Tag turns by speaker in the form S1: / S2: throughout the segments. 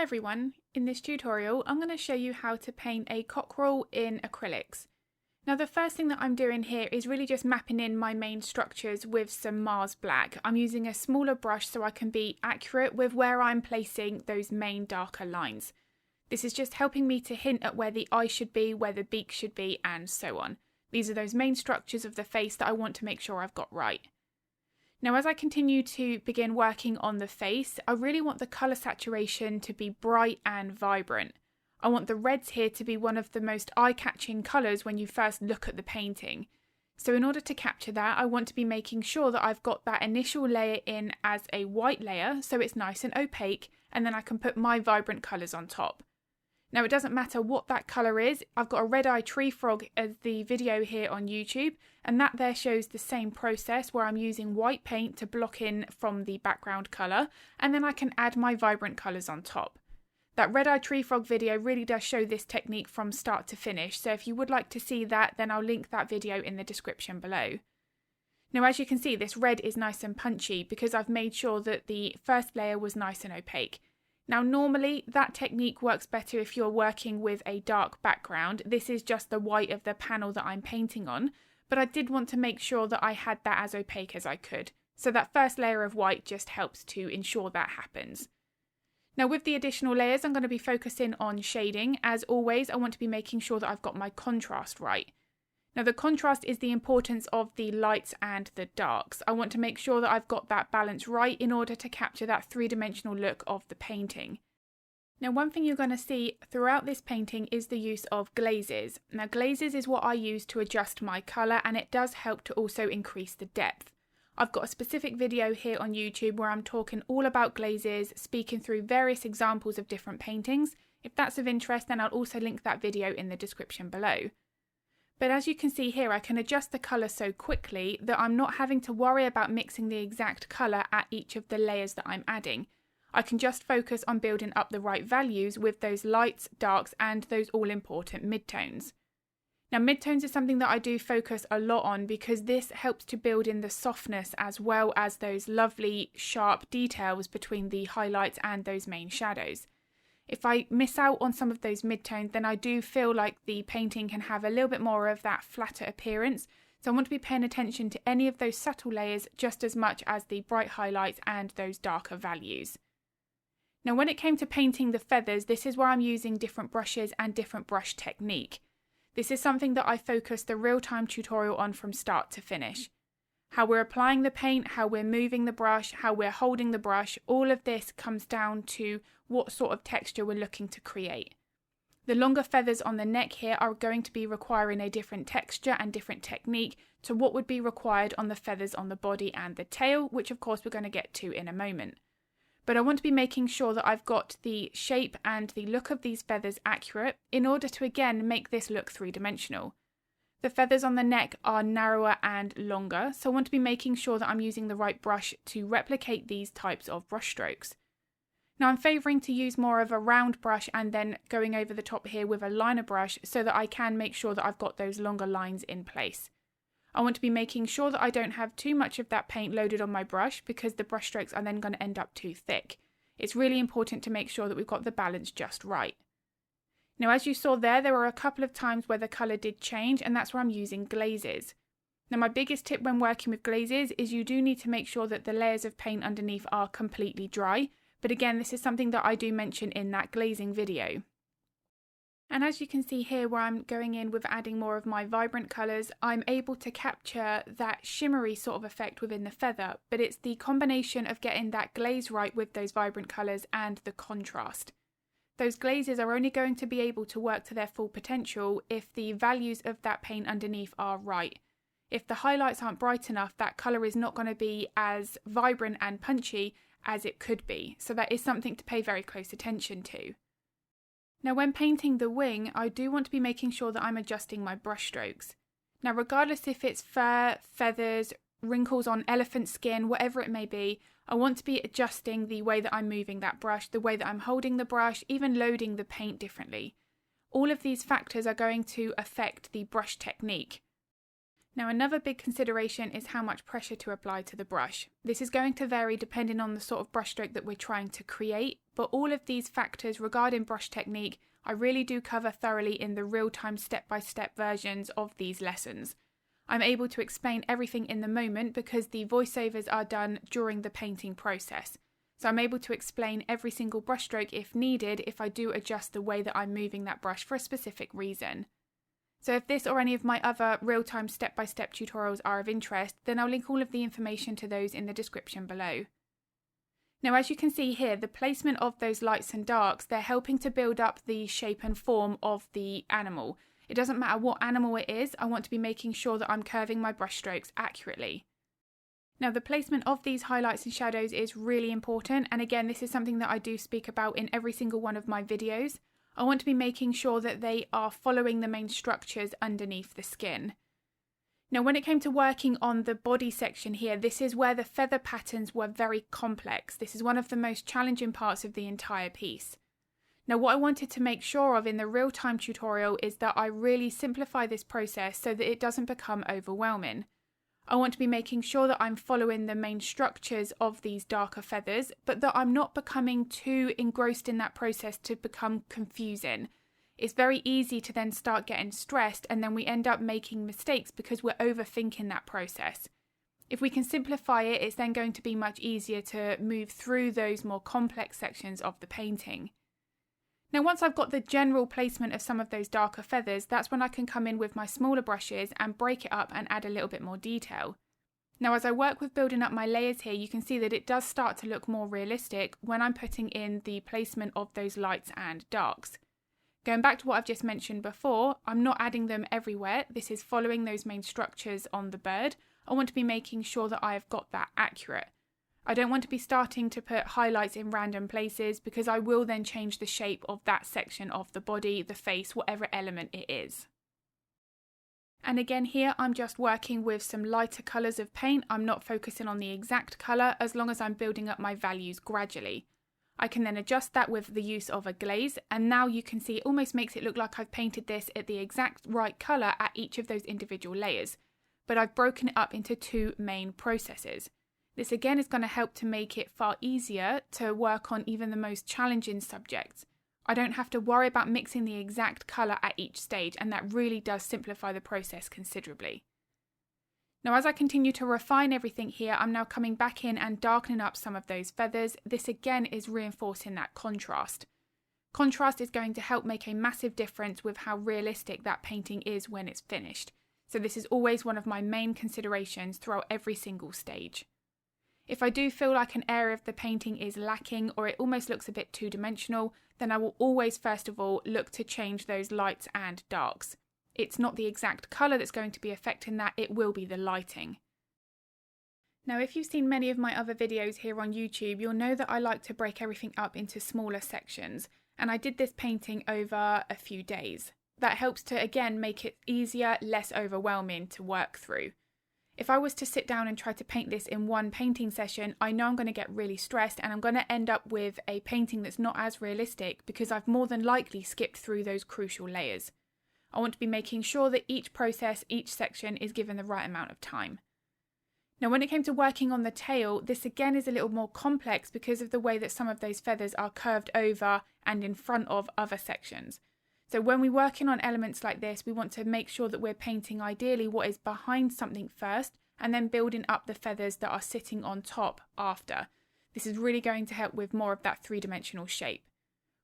S1: everyone, in this tutorial I'm going to show you how to paint a cockerel in acrylics. Now the first thing that I'm doing here is really just mapping in my main structures with some Mars Black. I'm using a smaller brush so I can be accurate with where I'm placing those main darker lines. This is just helping me to hint at where the eye should be, where the beak should be, and so on. These are those main structures of the face that I want to make sure I've got right. Now as I continue to begin working on the face, I really want the colour saturation to be bright and vibrant. I want the reds here to be one of the most eye-catching colours when you first look at the painting. So in order to capture that, I want to be making sure that I've got that initial layer in as a white layer, so it's nice and opaque, and then I can put my vibrant colours on top. Now it doesn't matter what that colour is, I've got a red-eye tree frog as the video here on YouTube, and that there shows the same process where I'm using white paint to block in from the background colour, and then I can add my vibrant colours on top. That red-eye tree frog video really does show this technique from start to finish, so if you would like to see that, then I'll link that video in the description below. Now as you can see, this red is nice and punchy because I've made sure that the first layer was nice and opaque. Now normally that technique works better if you're working with a dark background. This is just the white of the panel that I'm painting on, but I did want to make sure that I had that as opaque as I could. So that first layer of white just helps to ensure that happens. Now with the additional layers, I'm going to be focusing on shading. As always, I want to be making sure that I've got my contrast right. Now the contrast is the importance of the lights and the darks. I want to make sure that I've got that balance right in order to capture that three-dimensional look of the painting. Now one thing you're going to see throughout this painting is the use of glazes. Now glazes is what I use to adjust my colour, and it does help to also increase the depth. I've got a specific video here on YouTube where I'm talking all about glazes, speaking through various examples of different paintings. If that's of interest, then I'll also link that video in the description below. But as you can see here, I can adjust the colour so quickly that I'm not having to worry about mixing the exact colour at each of the layers that I'm adding. I can just focus on building up the right values with those lights, darks, and those all-important midtones. Now midtones is something that I do focus a lot on because this helps to build in the softness as well as those lovely sharp details between the highlights and those main shadows. If I miss out on some of those midtones, then I do feel like the painting can have a little bit more of that flatter appearance. So I want to be paying attention to any of those subtle layers just as much as the bright highlights and those darker values. Now when it came to painting the feathers, this is where I'm using different brushes and different brush technique. This is something that I focused the real-time tutorial on from start to finish. How we're applying the paint, how we're moving the brush, how we're holding the brush, all of this comes down to what sort of texture we're looking to create. The longer feathers on the neck here are going to be requiring a different texture and different technique to what would be required on the feathers on the body and the tail, which of course we're going to get to in a moment. But I want to be making sure that I've got the shape and the look of these feathers accurate in order to again make this look three-dimensional. The feathers on the neck are narrower and longer, so I want to be making sure that I'm using the right brush to replicate these types of brush strokes. Now I'm favouring to use more of a round brush and then going over the top here with a liner brush so that I can make sure that I've got those longer lines in place. I want to be making sure that I don't have too much of that paint loaded on my brush because the brush strokes are then going to end up too thick. It's really important to make sure that we've got the balance just right. Now as you saw there were a couple of times where the colour did change, and that's where I'm using glazes. Now my biggest tip when working with glazes is you do need to make sure that the layers of paint underneath are completely dry, but again this is something that I do mention in that glazing video. And as you can see here where I'm going in with adding more of my vibrant colours, I'm able to capture that shimmery sort of effect within the feather, but it's the combination of getting that glaze right with those vibrant colours and the contrast. Those glazes are only going to be able to work to their full potential if the values of that paint underneath are right. If the highlights aren't bright enough, that colour is not going to be as vibrant and punchy as it could be, so that is something to pay very close attention to. Now when painting the wing, I do want to be making sure that I'm adjusting my brush strokes. Now regardless if it's fur, feathers, wrinkles on elephant skin, whatever it may be, I want to be adjusting the way that I'm moving that brush, the way that I'm holding the brush, even loading the paint differently. All of these factors are going to affect the brush technique. Now another big consideration is how much pressure to apply to the brush. This is going to vary depending on the sort of brushstroke that we're trying to create, but all of these factors regarding brush technique I really do cover thoroughly in the real-time step-by-step versions of these lessons. I'm able to explain everything in the moment because the voiceovers are done during the painting process. So I'm able to explain every single brushstroke if needed if I do adjust the way that I'm moving that brush for a specific reason. So if this or any of my other real-time step-by-step tutorials are of interest, then I'll link all of the information to those in the description below. Now, as you can see here, the placement of those lights and darks, they're helping to build up the shape and form of the animal. It doesn't matter what animal it is, I want to be making sure that I'm curving my brush strokes accurately. Now, the placement of these highlights and shadows is really important, and again, this is something that I do speak about in every single one of my videos. I want to be making sure that they are following the main structures underneath the skin. Now, when it came to working on the body section here, this is where the feather patterns were very complex. This is one of the most challenging parts of the entire piece. Now, what I wanted to make sure of in the real-time tutorial is that I really simplify this process so that it doesn't become overwhelming. I want to be making sure that I'm following the main structures of these darker feathers, but that I'm not becoming too engrossed in that process to become confusing. It's very easy to then start getting stressed and then we end up making mistakes because we're overthinking that process. If we can simplify it, it's then going to be much easier to move through those more complex sections of the painting. Now, once I've got the general placement of some of those darker feathers, that's when I can come in with my smaller brushes and break it up and add a little bit more detail. Now, as I work with building up my layers here, you can see that it does start to look more realistic when I'm putting in the placement of those lights and darks. Going back to what I've just mentioned before, I'm not adding them everywhere. This is following those main structures on the bird. I want to be making sure that I have got that accurate. I don't want to be starting to put highlights in random places because I will then change the shape of that section of the body, the face, whatever element it is. And again here, I'm just working with some lighter colours of paint. I'm not focusing on the exact colour as long as I'm building up my values gradually. I can then adjust that with the use of a glaze, and now you can see it almost makes it look like I've painted this at the exact right colour at each of those individual layers, but I've broken it up into two main processes. This again is going to help to make it far easier to work on even the most challenging subjects. I don't have to worry about mixing the exact colour at each stage, and that really does simplify the process considerably. Now, as I continue to refine everything here, I'm now coming back in and darkening up some of those feathers. This again is reinforcing that contrast. Contrast is going to help make a massive difference with how realistic that painting is when it's finished. So this is always one of my main considerations throughout every single stage. If I do feel like an area of the painting is lacking or it almost looks a bit two-dimensional, then I will always first of all look to change those lights and darks. It's not the exact colour that's going to be affecting that, it will be the lighting. Now, if you've seen many of my other videos here on YouTube, you'll know that I like to break everything up into smaller sections, and I did this painting over a few days. That helps to, again, make it easier, less overwhelming to work through. If I was to sit down and try to paint this in one painting session, I know I'm going to get really stressed and I'm going to end up with a painting that's not as realistic because I've more than likely skipped through those crucial layers. I want to be making sure that each process, each section is given the right amount of time. Now, when it came to working on the tail, this again is a little more complex because of the way that some of those feathers are curved over and in front of other sections. So when we're working on elements like this, we want to make sure that we're painting ideally what is behind something first and then building up the feathers that are sitting on top after. This is really going to help with more of that three-dimensional shape.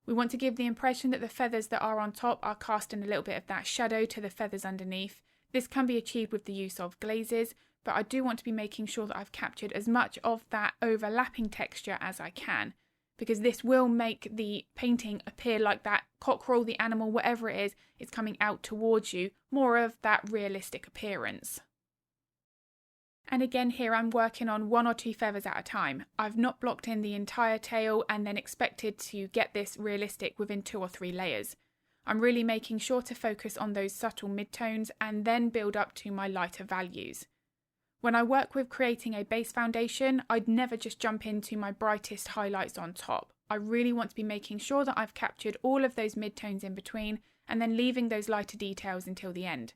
S1: We want to give the impression that the feathers that are on top are casting a little bit of that shadow to the feathers underneath. This can be achieved with the use of glazes, but I do want to be making sure that I've captured as much of that overlapping texture as I can, because this will make the painting appear like that cockerel, the animal, whatever it is coming out towards you, more of that realistic appearance. And again here I'm working on one or two feathers at a time. I've not blocked in the entire tail and then expected to get this realistic within 2 or 3 layers. I'm really making sure to focus on those subtle midtones and then build up to my lighter values. When I work with creating a base foundation, I'd never just jump into my brightest highlights on top. I really want to be making sure that I've captured all of those midtones in between and then leaving those lighter details until the end.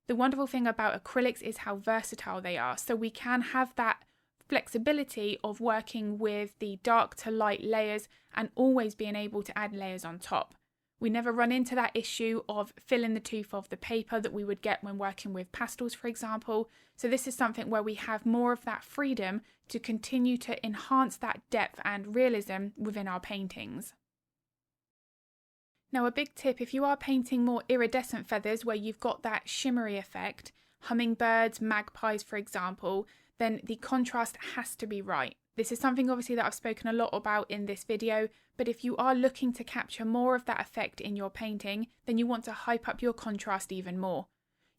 S1: The wonderful thing about acrylics is how versatile they are, so we can have that flexibility of working with the dark to light layers and always being able to add layers on top. We never run into that issue of filling the tooth of the paper that we would get when working with pastels, for example. So this is something where we have more of that freedom to continue to enhance that depth and realism within our paintings. Now, a big tip, if you are painting more iridescent feathers where you've got that shimmery effect, hummingbirds, magpies, for example, then the contrast has to be right. This is something obviously that I've spoken a lot about in this video, but if you are looking to capture more of that effect in your painting, then you want to hype up your contrast even more.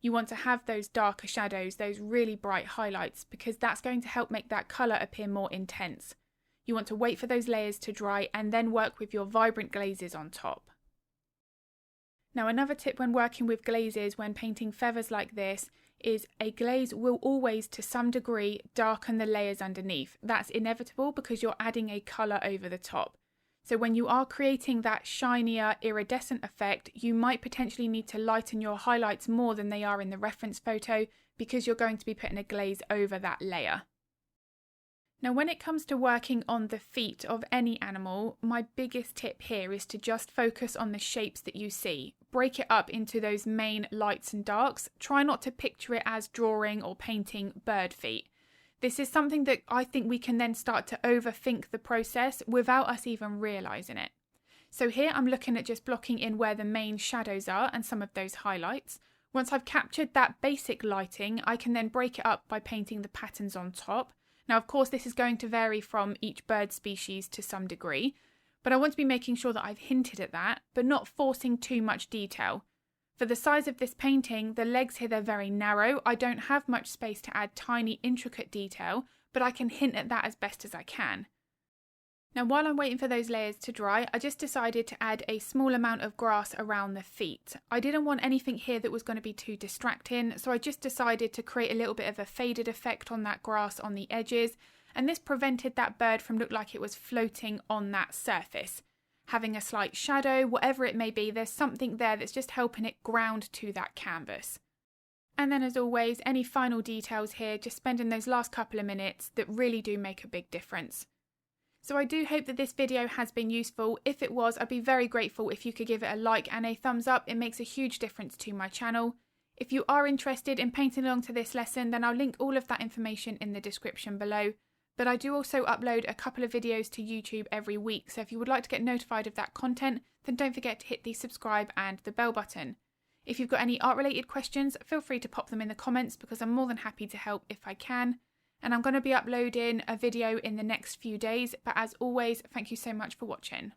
S1: You want to have those darker shadows, those really bright highlights, because that's going to help make that colour appear more intense. You want to wait for those layers to dry and then work with your vibrant glazes on top. Now, another tip when working with glazes when painting feathers like this is a glaze will always to some degree darken the layers underneath. That's inevitable because you're adding a colour over the top. So when you are creating that shinier iridescent effect, you might potentially need to lighten your highlights more than they are in the reference photo because you're going to be putting a glaze over that layer. Now, when it comes to working on the feet of any animal, my biggest tip here is to just focus on the shapes that you see. Break it up into those main lights and darks. Try not to picture it as drawing or painting bird feet. This is something that I think we can then start to overthink the process without us even realising it. So here I'm looking at just blocking in where the main shadows are and some of those highlights. Once I've captured that basic lighting, I can then break it up by painting the patterns on top. Now, of course, this is going to vary from each bird species to some degree, but I want to be making sure that I've hinted at that, but not forcing too much detail. For the size of this painting, the legs here, they're very narrow. I don't have much space to add tiny, intricate detail, but I can hint at that as best as I can. Now, while I'm waiting for those layers to dry, I just decided to add a small amount of grass around the feet. I didn't want anything here that was going to be too distracting, so I just decided to create a little bit of a faded effect on that grass on the edges, and this prevented that bird from looking like it was floating on that surface. Having a slight shadow, whatever it may be, there's something there that's just helping it ground to that canvas. And then, as always, any final details here, just spending those last couple of minutes that really do make a big difference. So I do hope that this video has been useful. If it was, I'd be very grateful if you could give it a like and a thumbs up. It makes a huge difference to my channel. If you are interested in painting along to this lesson, then I'll link all of that information in the description below. But I do also upload a couple of videos to YouTube every week, so if you would like to get notified of that content, then don't forget to hit the subscribe and the bell button. If you've got any art related questions, feel free to pop them in the comments because I'm more than happy to help if I can. And I'm going to be uploading a video in the next few days, but as always, thank you so much for watching.